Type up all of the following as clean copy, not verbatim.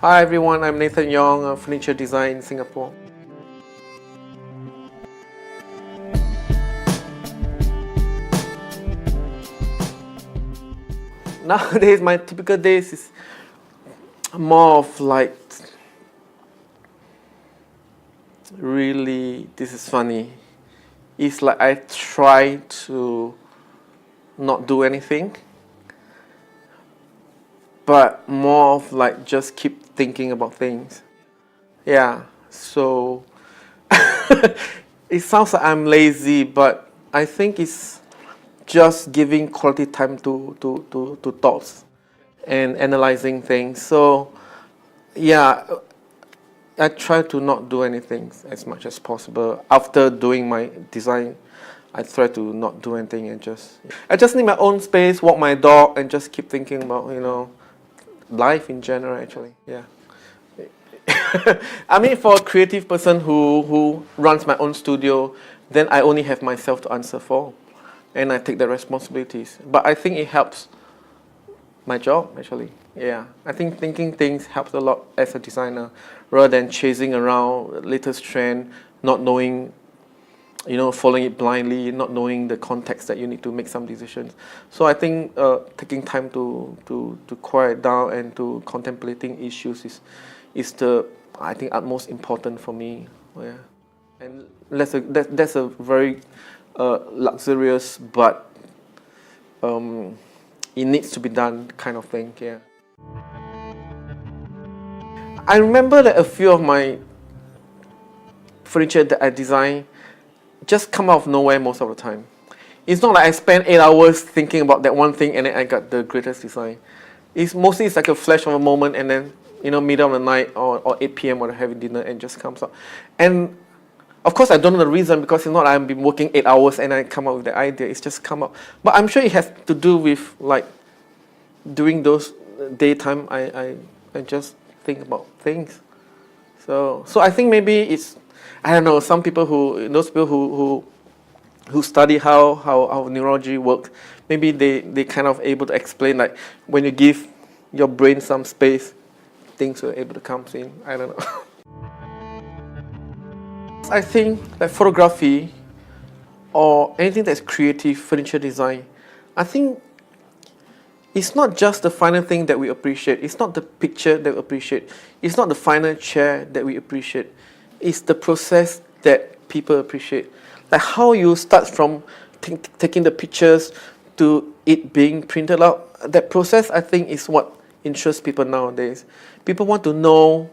Hi everyone, I'm Nathan Yong of Furniture Design in Singapore. Nowadays, my typical days is more of like, really, this is funny. It's like I try to not do anything, but more of like just keep thinking about things. Yeah, so it sounds like I'm lazy, but I think it's just giving quality time to thoughts and analyzing things. So yeah, I try to not do anything as much as possible. After doing my design, I try to not do anything and I just need my own space, walk my dog, and just keep thinking about, life in general, actually. Yeah. I mean, for a creative person who runs my own studio, then I only have myself to answer for, and I take the responsibilities. But I think it helps my job, actually. Yeah, I think thinking things helps a lot as a designer, rather than chasing around latest trend, not knowing, following it blindly, not knowing the context that you need to make some decisions. So I think taking time to quiet down and to contemplating issues is the, I think, utmost important for me. Yeah, and that's a very luxurious, but it needs to be done kind of thing. Yeah. I remember that a few of my furniture that I design just come out of nowhere most of the time. It's not like I spend 8 hours thinking about that one thing and then I got the greatest design. It's like a flash of a moment, and then middle of the night or 8 p.m. when I'm having dinner and just comes out. And of course I don't know the reason, because it's not like I've been working 8 hours and I come up with the idea. It's just come out. But I'm sure it has to do with like during those daytime I just think about things. So I think maybe it's, I don't know, those people who study how neurology works, maybe they kind of able to explain, like, when you give your brain some space, things are able to come in. I don't know. I think that photography or anything that's creative, furniture design, I think it's not just the final thing that we appreciate. It's not the picture that we appreciate. It's not the final chair that we appreciate. It's the process that people appreciate. Like how you start from taking the pictures to it being printed out. That process, I think, is what interests people nowadays. People want to know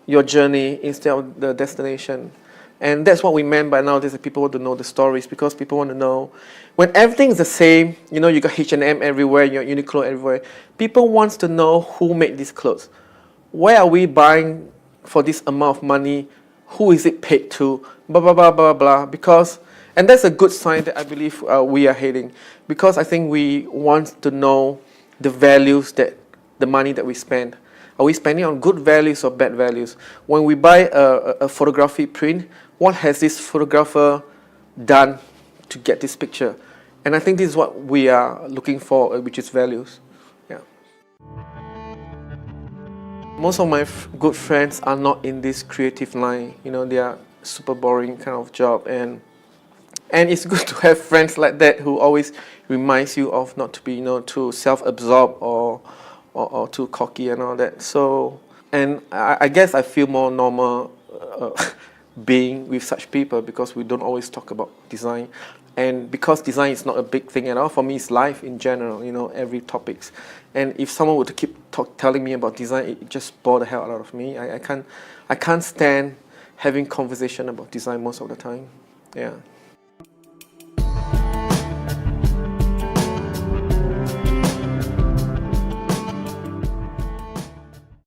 your journey instead of the destination. And that's what we meant by nowadays, that people want to know the stories, because people want to know. When everything is the same, you got H&M everywhere, you got Uniqlo everywhere, people want to know who made these clothes. Where are we buying for this amount of money? Who is it paid to? Blah, blah, blah, blah, blah. Because, and that's a good sign that I believe we are heading. Because I think we want to know the values, that the money that we spend. Are we spending on good values or bad values? When we buy a photography print, what has this photographer done to get this picture? And I think this is what we are looking for, which is values. Yeah. Most of my good friends are not in this creative line. They are super boring kind of job, and it's good to have friends like that who always reminds you of not to be, too self-absorbed or too cocky and all that. So, and I guess I feel more normal being with such people, because we don't always talk about design. And because design is not a big thing at all, for me it's life in general, every topics. And if someone were to keep telling me about design, it just bore the hell out of me. I can't stand having conversation about design most of the time. Yeah.